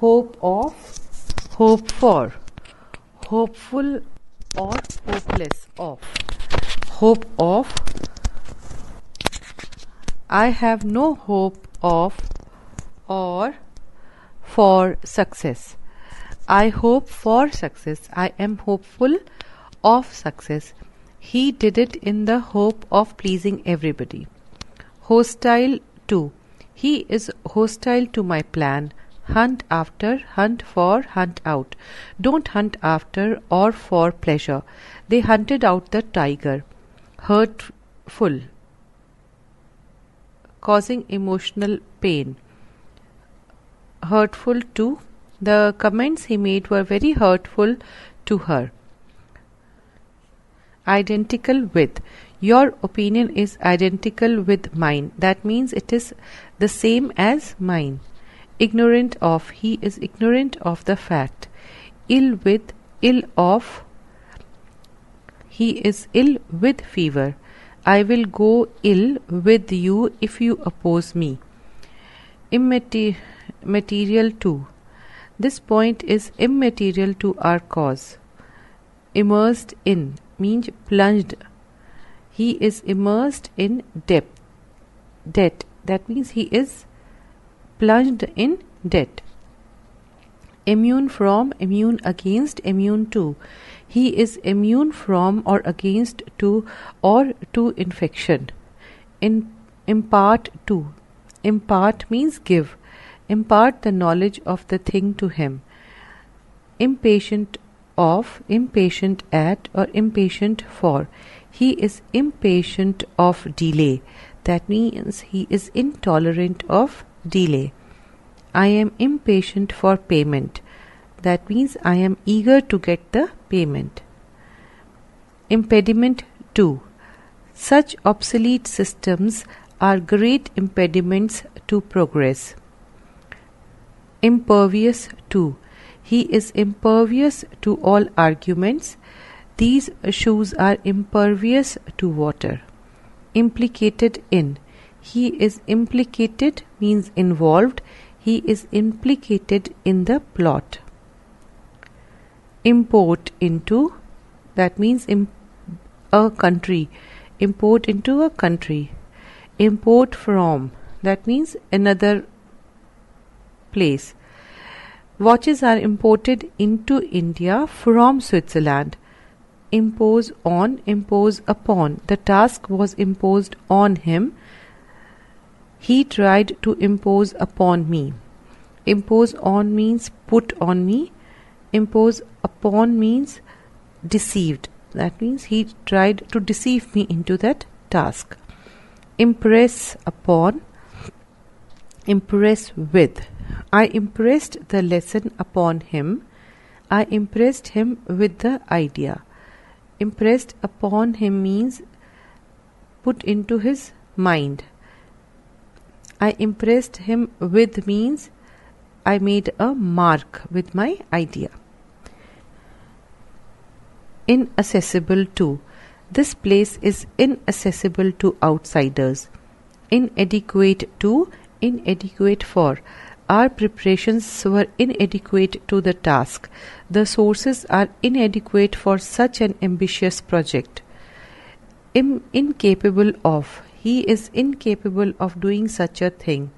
hope of, hope for, hopeful or hopeless of, hope of. I have no hope of or for success. I hope for success. I am hopeful of success. He did it in the hope of pleasing everybody. Hostile to. He is hostile to my plan. Hunt after, hunt for, hunt out. Don't hunt after or for pleasure. They hunted out the tiger. Hurtful. Causing emotional pain. Hurtful to. The comments he made were very hurtful to her. Identical with. Your opinion is identical with mine. That means it is the same as mine. Ignorant of. He is ignorant of the fact. Ill with, ill of. He is ill with fever. I will go ill with you if you oppose me. Immaterial to. This point is immaterial to our cause. Immersed in means plunged. He is immersed in debt. That means he is plunged in debt. Immune from, immune against, immune to. He is immune from or against to or to infection. Impart to. Impart means give. Impart the knowledge of the thing to him. Impatient of, impatient at or impatient for. He is impatient of delay. That means he is intolerant of delay. I am impatient for payment. That means I am eager to get the payment. Impediment to. Such obsolete systems are great impediments to progress. Impervious to. He is impervious to all arguments. These shoes are impervious to water. Implicated in. He is implicated means involved. He is implicated in the plot. Import into. That means a country. Import into a country. Import from. That means another place. Watches are imported into India from Switzerland. Impose on, impose upon. The task was imposed on him. He tried to impose upon me. Impose on means put on me. Impose upon means deceived. That means he tried to deceive me into that task. Impress upon, impress with. I impressed the lesson upon him. I impressed him with the idea. Impressed upon him means put into his mind. I impressed him with means I made a mark with my idea. Inaccessible to. This place is inaccessible to outsiders. Inadequate to, inadequate for. Our preparations were inadequate to the task. The sources are inadequate for such an ambitious project. Incapable of. He is incapable of doing such a thing.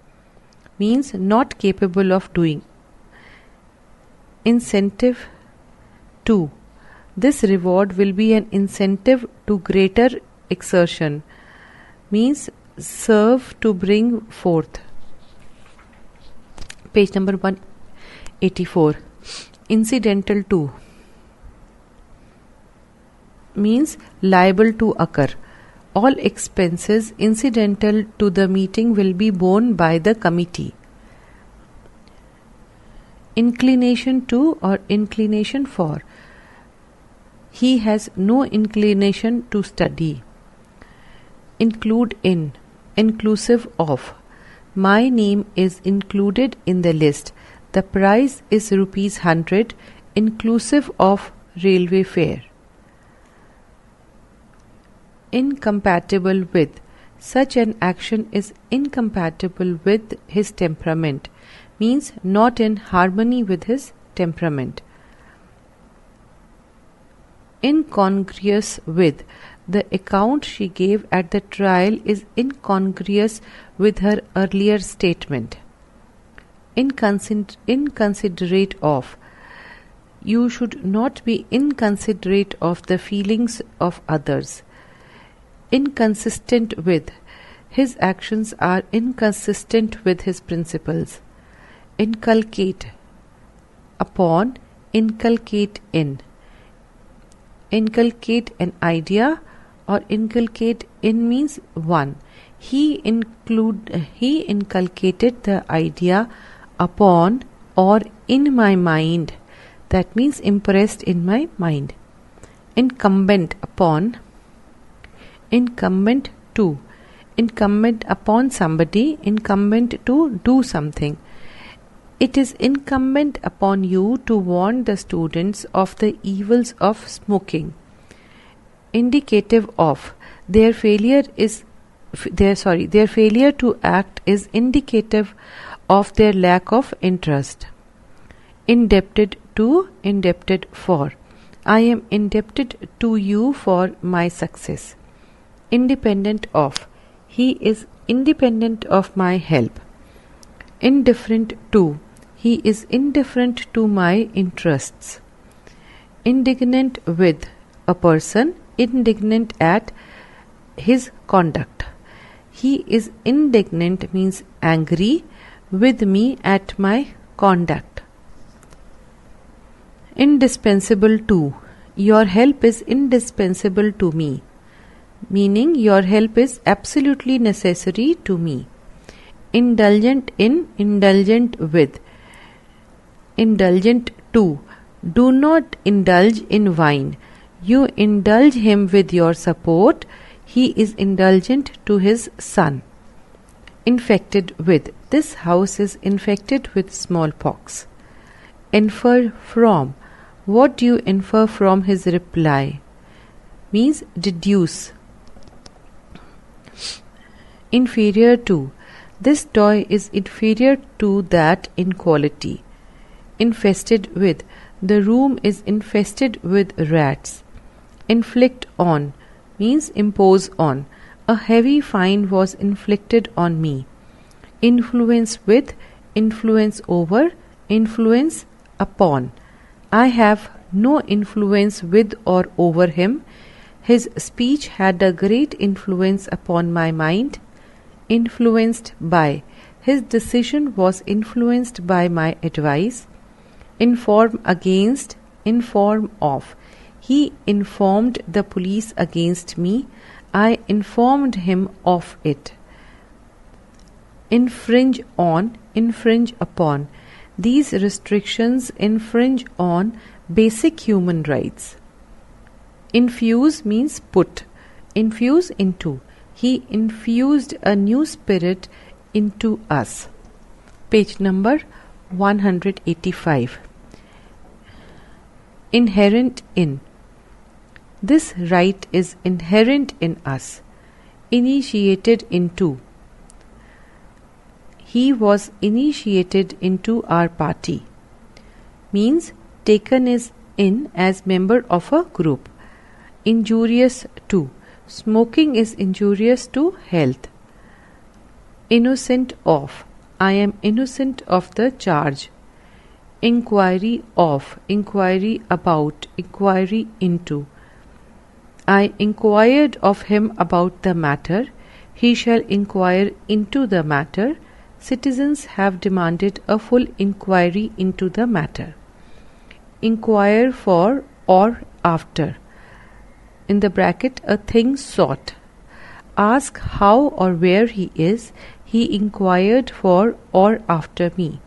Means not capable of doing. Incentive to. This reward will be an incentive to greater exertion. Means serve to bring forth. Page number 184. Incidental to. Means liable to occur. All expenses incidental to the meeting will be borne by the committee. Inclination to or inclination for. He has no inclination to study. Include in, inclusive of. My name is included in the list. The price is ₹100 inclusive of railway fare. Incompatible with. Such an action is incompatible with his temperament. means not in harmony with his temperament. Incongruous with, the account she gave at the trial is incongruous with her earlier statement. Inconsiderate of, you should not be inconsiderate of the feelings of others. Inconsistent with, his actions are inconsistent with his principles. Inculcate upon, inculcate in. Inculcate an idea or inculcate in means one. He inculcated the idea upon or in my mind. That means impressed in my mind. Incumbent upon, incumbent to, incumbent upon somebody, incumbent to do something. It is incumbent upon you to warn the students of the evils of smoking. Indicative of, their failure to act is indicative of their lack of interest. Indebted to, indebted for. I am indebted to you for my success. Independent of, he is independent of my help. Indifferent to, he is indifferent to my interests. Indignant with, a person indignant at his conduct. He is indignant means angry with me at my conduct. Indispensable to, your help is indispensable to me, meaning your help is absolutely necessary to me. Indulgent in, indulgent with. Indulgent to, do not indulge in wine. You indulge him with your support. He is indulgent to his son. Infected with, this house is infected with smallpox. Infer from, what do you infer from his reply? Means deduce. Inferior to, this toy is inferior to that in quality. Infested with, the room is infested with rats. Inflict on means impose on. A heavy fine was inflicted on me. Influence with, influence over, influence upon. I have no influence with or over him. His speech had a great influence upon my mind. Influenced by, his decision was influenced by my advice. Inform against, inform of. He informed the police against me. I informed him of it. Infringe on, infringe upon. These restrictions infringe on basic human rights. Infuse means put. Infuse into. He infused a new spirit into us. Page number 185. Inherent in. This right is inherent in us. Initiated into. He was initiated into our party. Means taken is in as member of a group. Injurious to. Smoking is injurious to health. Innocent of. I am innocent of the charge. Inquiry of, inquiry about, inquiry into. I inquired of him about the matter. He shall inquire into the matter. Citizens have demanded a full inquiry into the matter. Inquire for or after. In the bracket, a thing sought. Ask how or where he is. He inquired for or after me.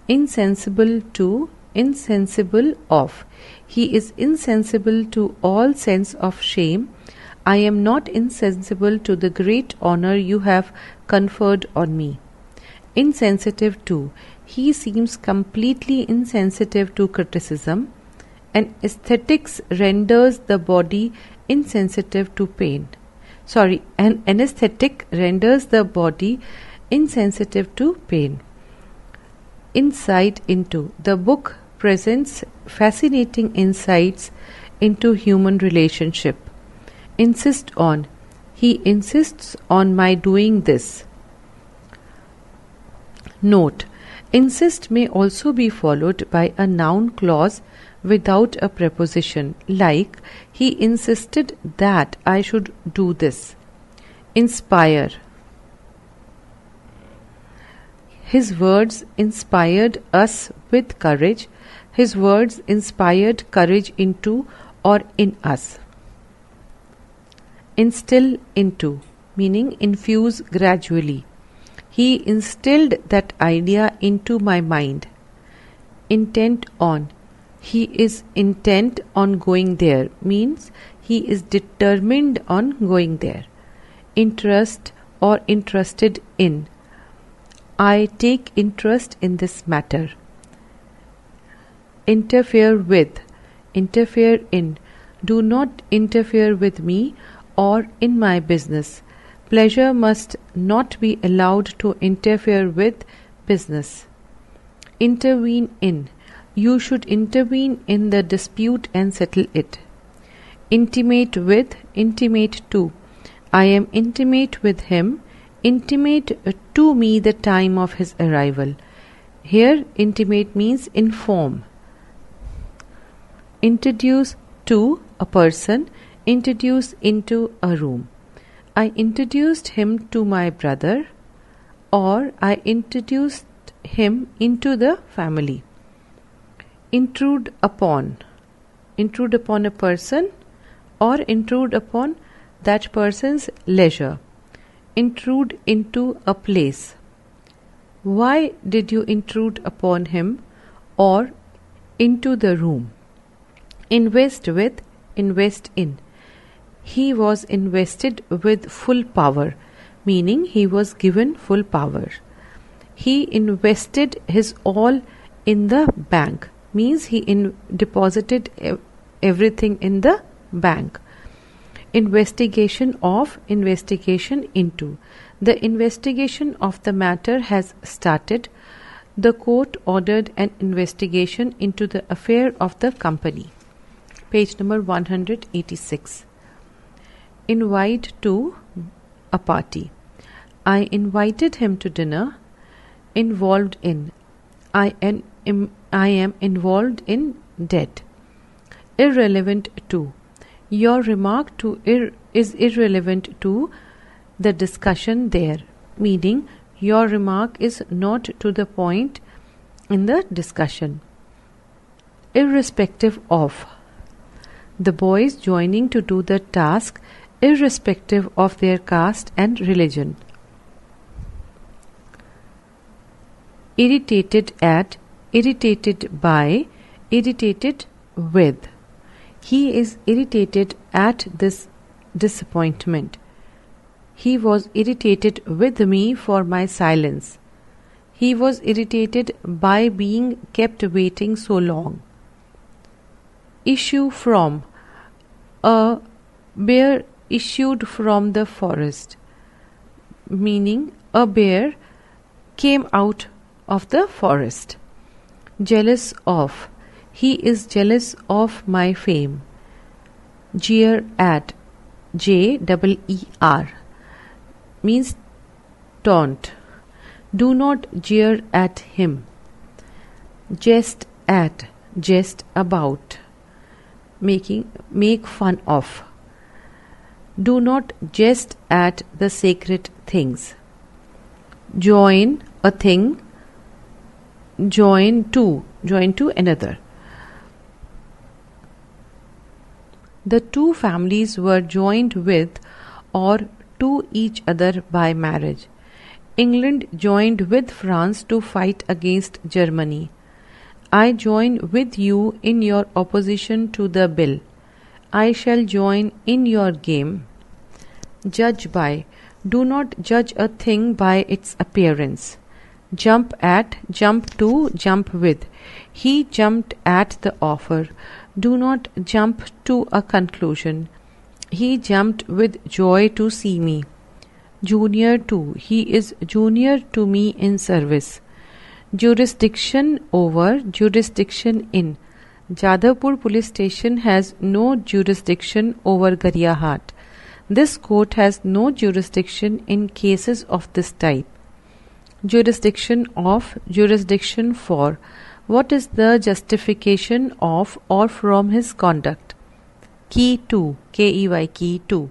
Insensible to, insensible of. He is insensible to all sense of shame. I am not insensible to the great honor you have conferred on me. Insensitive to. He seems completely insensitive to criticism. An aesthetics renders the body insensitive to pain. An anesthetic renders the body insensitive to pain. Insight into. The book presents fascinating insights into human relationship. Insist on. He insists on my doing this. Note: insist may also be followed by a noun clause without a preposition, like he insisted that I should do this. Inspire. His words inspired us with courage. His words inspired courage into or in us. Instill into, meaning infuse gradually. He instilled that idea into my mind. Intent on. He is intent on going there, means he is determined on going there. Interest or interested in. I take interest in this matter. Interfere with. Interfere in. Do not interfere with me or in my business. Pleasure must not be allowed to interfere with business. Intervene in. You should intervene in the dispute and settle it. Intimate with. Intimate to. I am intimate with him. Intimate to me the time of his arrival. Here, intimate means inform. Introduce to a person. Introduce into a room. I introduced him to my brother, or I introduced him into the family. Intrude upon. Intrude upon a person or intrude upon that person's leisure. Intrude into a place. Why did you intrude upon him or into the room? Invest with. Invest in. He was invested with full power, meaning he was given full power. He invested his all in the bank, means he deposited everything in the bank. Investigation of. Investigation into. The investigation of the matter has started. The court ordered an investigation into the affair of the company. Page number 186. Invite to a party. I invited him to dinner. Involved in. I am involved in debt. Irrelevant to. Your remark to is irrelevant to the discussion there, meaning your remark is not to the point in the discussion. Irrespective of. The boys joining to do the task irrespective of their caste and religion. Irritated at. Irritated by. Irritated with. He is irritated at this disappointment. He was irritated with me for my silence. He was irritated by being kept waiting so long. Issue from. A bear issued from the forest, meaning a bear came out of the forest. Jealous of. He is jealous of my fame. Jeer at. Jeer means taunt. Do not jeer at him. Jest at. Jest about. Make fun of. Do not jest at the sacred things. Join a thing. Join to. Join to another. The two families were joined with or to each other by marriage. England joined with France to fight against Germany. I join with you in your opposition to the bill. I shall join in your game. Judge by. Do not judge a thing by its appearance. Jump at. Jump to. Jump with. He jumped at the offer. Do not jump to a conclusion. He jumped with joy to see me. Junior to. He is junior to me in service. Jurisdiction over, jurisdiction in. Jadavpur police station has no jurisdiction over Garyahat. This court has no jurisdiction in cases of this type. Jurisdiction of, jurisdiction for. What is the justification of or from his conduct? Key to, K-E-Y, key to.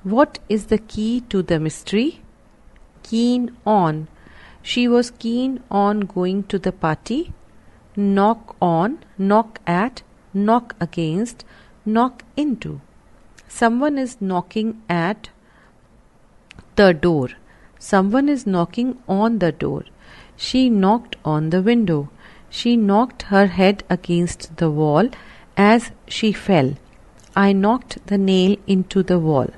What is the key to the mystery? Keen on. She was keen on going to the party. Knock on, knock at, knock against, knock into. Someone is knocking at the door. Someone is knocking on the door. She knocked on the window. She knocked her head against the wall as she fell. I knocked the nail into the wall.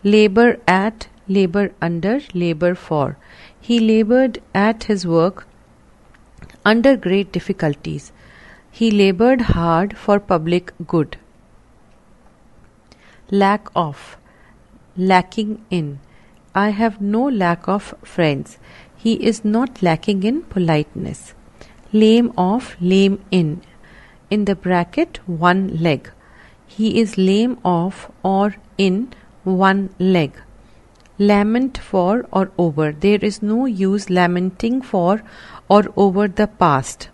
Labor at, labor under, labor for. He labored at his work under great difficulties. He labored hard for public good. Lack of, lacking in. I have no lack of friends. He is not lacking in politeness. Lame of, lame in. In the bracket, one leg. He is lame of or in one leg. Lament for or over. There is no use lamenting for or over the past.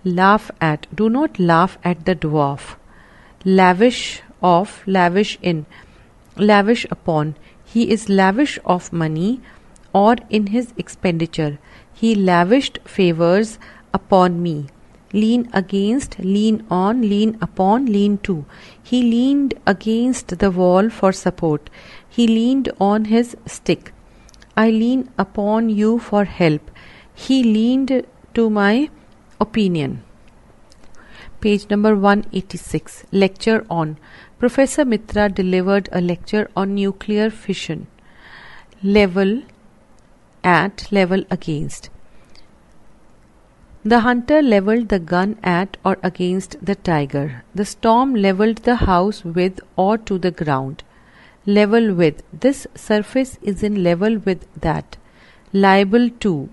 Laugh at. Do not laugh at the dwarf. Lavish of, lavish in. Lavish upon. He is lavish of money or in his expenditure. He lavished favors upon me. Lean against, lean on, lean upon, lean to. He leaned against the wall for support. He leaned on his stick. I lean upon you for help. He leaned to my opinion. Page number 186. Lecture on. Professor Mitra delivered a lecture on nuclear fission. Level at, level against. The hunter levelled the gun at or against the tiger. The storm levelled the house with or to the ground. Level with. This surface is in level with that. Liable to,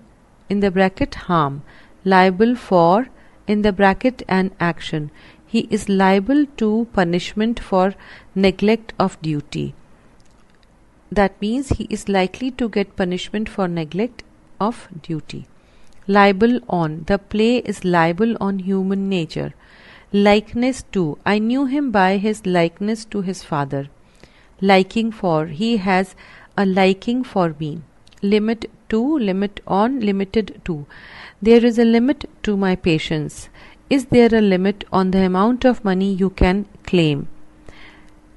in the bracket harm. Liable for, in the bracket an action. He is liable to punishment for neglect of duty. That means he is likely to get punishment for neglect of duty. Liable on. The play is liable on human nature. Likeness to. I knew him by his likeness to his father. Liking for. He has a liking for me. Limit to, limit on, limited to. There is a limit to my patience. Is there a limit on the amount of money you can claim?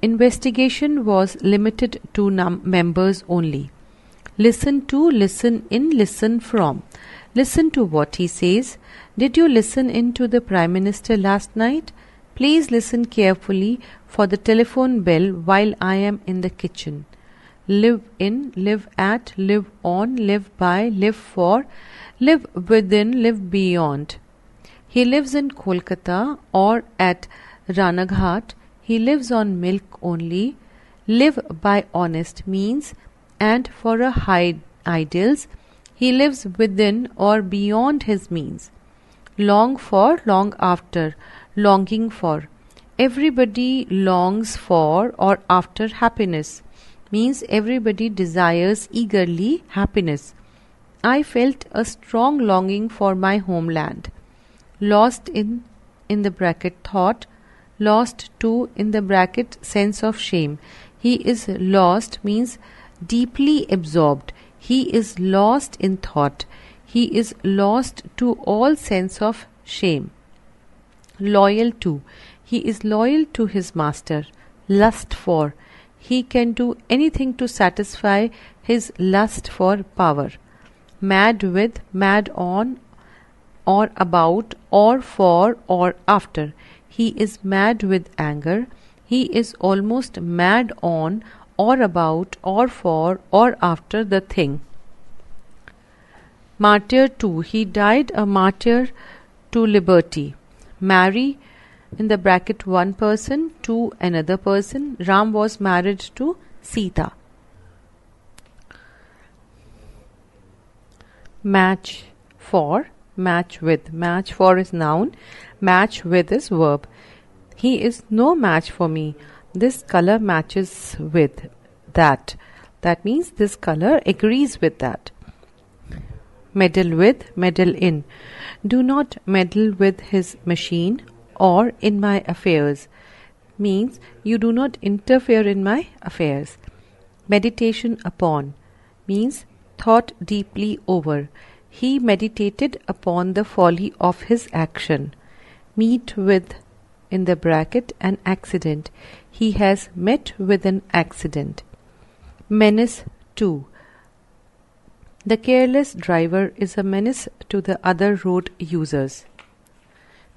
Investigation was limited to members only. Listen to, listen in, listen from. Listen to what he says. Did you listen in to the Prime Minister last night? Please listen carefully for the telephone bell while I am in the kitchen. Live in, live at, live on, live by, live for, live within, live beyond. He lives in Kolkata or at Ranaghat. He lives on milk only. Live by honest means and for a high ideals. He lives within or beyond his means. Long for, long after, longing for. Everybody longs for or after happiness. Means everybody desires eagerly happiness. I felt a strong longing for my homeland. Lost in the bracket thought. Lost to in the bracket sense of shame. He is lost means deeply absorbed. He is lost in thought. He is lost to all sense of shame. Loyal to. He is loyal to his master. Lust for. He can do anything to satisfy his lust for power. Mad with, mad on, or about, or for, or after. He is mad with anger. He is almost mad on, or about, or for, or after the thing. Martyr to. He died a martyr to liberty. Marry, in the bracket one person to another person. Ram was married to Sita. Match for. match with. Match for is noun, match with is verb. He is no match for me. This color matches with that. That means this color agrees with that. Meddle with, meddle in. Do not meddle with his machine or in my affairs. Means you do not interfere in my affairs. Meditation upon means thought deeply over. He meditated upon the folly of his action. Meet with, in the bracket, an accident. He has met with an accident. Menace to. The careless driver is a menace to the other road users.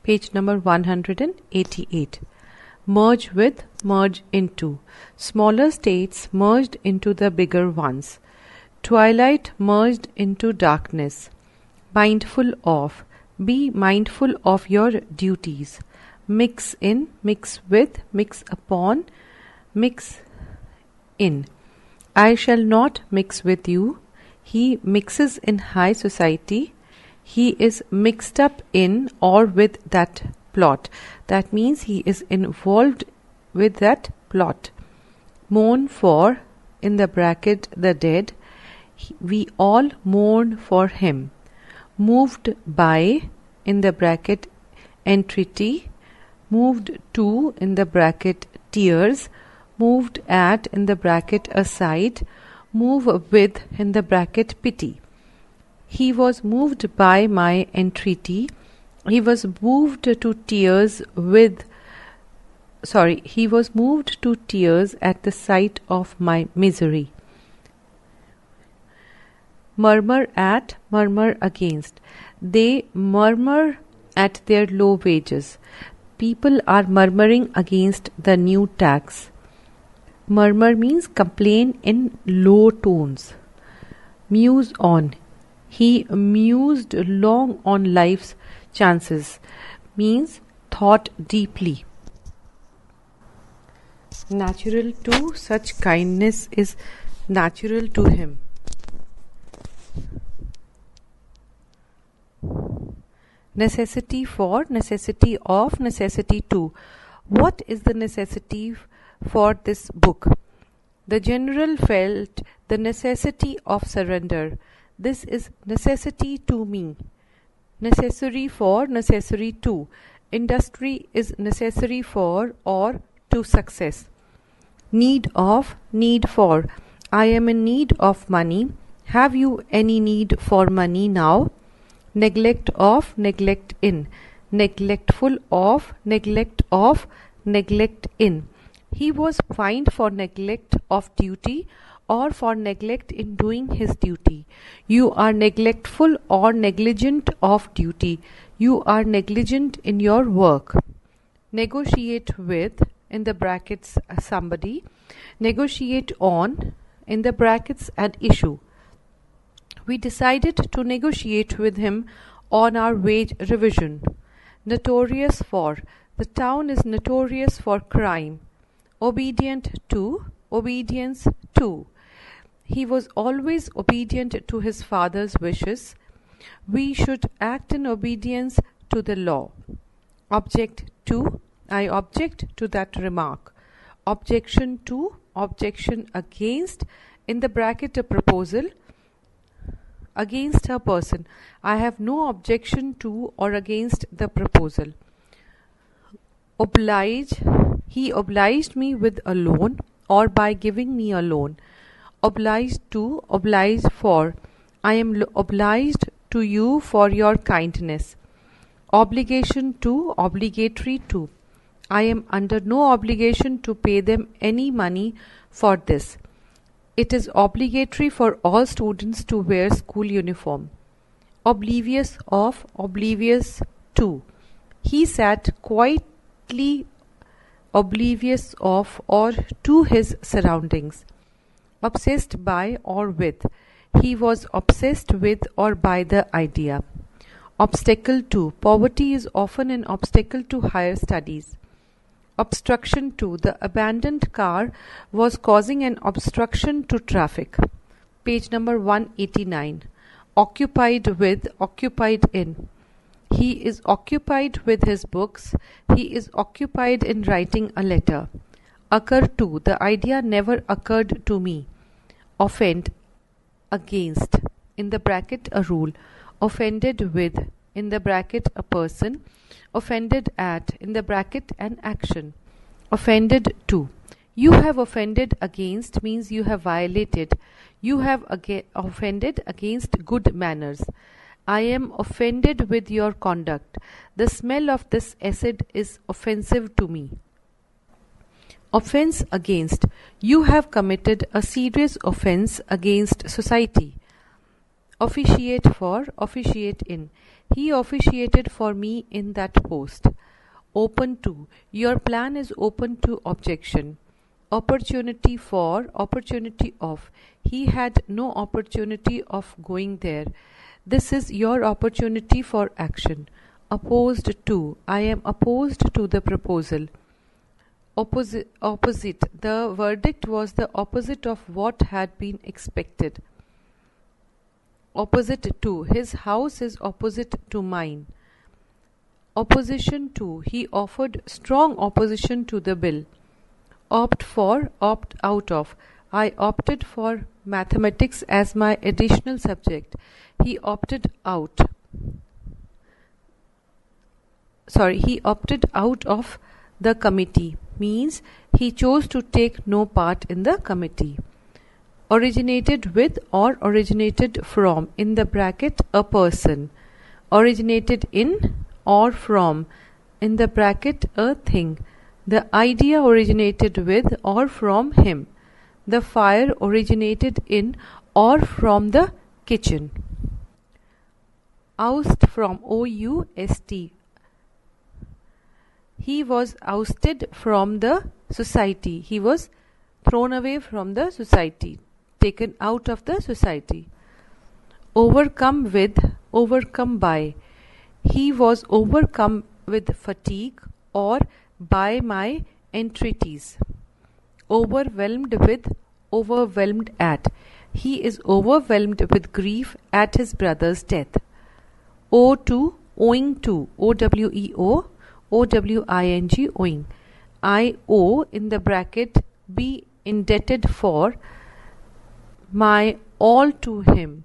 Page number 188. Merge with, merge into. Smaller states merged into the bigger ones. Twilight merged into darkness. Mindful of. Be mindful of your duties. Mix in, mix with, mix upon, mix in. I shall not mix with you. He mixes in high society. He is mixed up in or with that plot. That means he is involved with that plot. Mourn for, in the bracket, the dead. We all mourn for him. Moved by, in the bracket, entreaty. Moved to, in the bracket, tears. Moved at, in the bracket, aside. Move with, in the bracket, pity. He was moved by my entreaty. He was moved to tears he was moved to tears at the sight of my misery. Murmur at, murmur against. They murmur at their low wages. People are murmuring against the new tax. Murmur means complain in low tones. Muse on. He mused long on life's chances. Means thought deeply. Natural to, such kindness is natural to him. Necessity for, necessity of, necessity to. What is the necessity for this book? The general felt the necessity of surrender. This is necessity to me. Necessary for, necessary to. Industry is necessary for or to success. Need of, need for. I am in need of money. Have you any need for money now? Neglect of, neglect in. Neglectful of, neglect in. He was fined for neglect of duty or for neglect in doing his duty. You are neglectful or negligent of duty. You are negligent in your work. Negotiate with, in the brackets, somebody. Negotiate on, in the brackets, an issue. We decided to negotiate with him on our wage revision. Notorious for. The town is notorious for crime. Obedient to, obedience to. He was always obedient to his father's wishes. We should act in obedience to the law. Object to. I object to that remark. Objection to, objection against, in the bracket, a proposal. Against a person. I have no objection to or against the proposal. Oblige. He obliged me with a loan or by giving me a loan. Obliged to, oblige for. I am obliged to you for your kindness. Obligation to, obligatory to. I am under no obligation to pay them any money for this. It is obligatory for all students to wear school uniform. Oblivious of, oblivious to. He sat quietly oblivious of or to his surroundings. Obsessed by or with. He was obsessed with or by the idea. Obstacle to. Poverty is often an obstacle to higher studies. Obstruction to. The abandoned car was causing an obstruction to traffic. Page number 189. Occupied with, occupied in. He is occupied with his books. He is occupied in writing a letter. Occur to, the idea never occurred to me. Offend, against, in the bracket a rule. Offended with, in the bracket a person. Offended at, in the bracket an action. Offended to. You have offended against means you have violated. You have offended against good manners. I am offended with your conduct. The smell of this acid is offensive to me. Offense against. You have committed a serious offense against society. Officiate for, officiate in. He officiated for me in that post. Open to. Your plan is open to objection. Opportunity for, opportunity of. He had no opportunity of going there. This is your opportunity for action. Opposed to. I am opposed to the proposal. Opposite. The verdict was the opposite of what had been expected. Opposite to. His house is opposite to mine. Opposition to. He offered strong opposition to the bill. Opt for, opt out of. I opted for mathematics as my additional subject. He opted out. He opted out of the committee means he chose to take no part in the committee. Originated with or originated from, in the bracket a person. Originated in or from, in the bracket a thing. The idea originated with or from him. The fire originated in or from the kitchen. Oust from, O-U-S-T. He was ousted from the society. He was thrown away from the society, taken out of the society. Overcome with, overcome by. He was overcome with fatigue or by my entreaties. Overwhelmed with, overwhelmed at. He is overwhelmed with grief at his brother's death. Owe to, owing to, O-W-E-O, O-W-I-N-G, owing. I owe, in the bracket, be indebted for my all to him.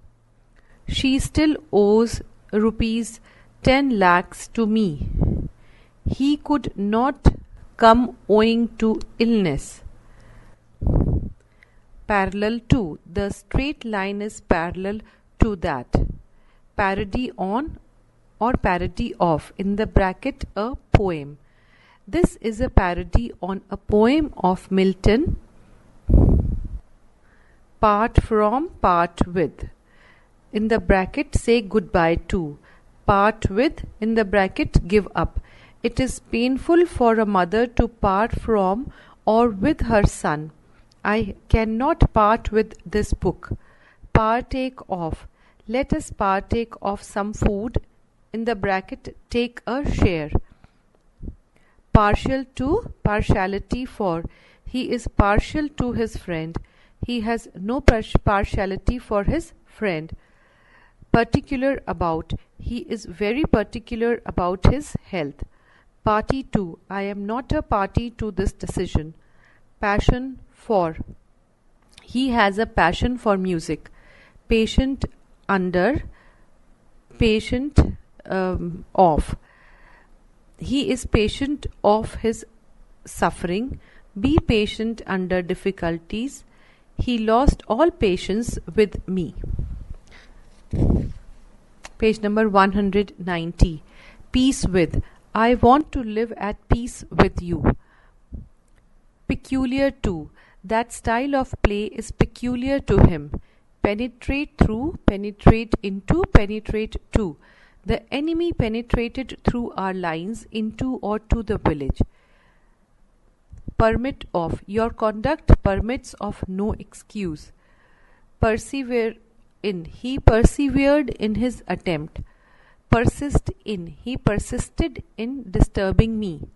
She still owes rupees 10 lakhs to me. He could not come owing to illness. Parallel to. The straight line is parallel to that. Parody on or parody of, in the bracket a poem. This is a parody on a poem of Milton. Part from, part with. In the bracket say goodbye to. Part with, in the bracket give up. It is painful for a mother to part from or with her son. I cannot part with this book. Partake of. Let us partake of some food. In the bracket take a share. Partial to, partiality for. He is partial to his friend. He has no partiality for his friend. Particular about. He is very particular about his health. Party to. I am not a party to this decision. Passion for. He has a passion for music. Patient under. Patient of. He is patient of his suffering. Be patient under difficulties. He lost all patience with me. Page number 190. Peace with. I want to live at peace with you. Peculiar to. That style of play is peculiar to him. Penetrate through, penetrate into, penetrate to. The enemy penetrated through our lines into or to the village. Permit of. Your conduct permits of no excuse. Persevere in. He persevered in his attempt. Persist in. He persisted in disturbing me.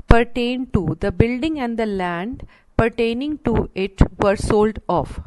Pertain to. The building and the land pertaining to it were sold off.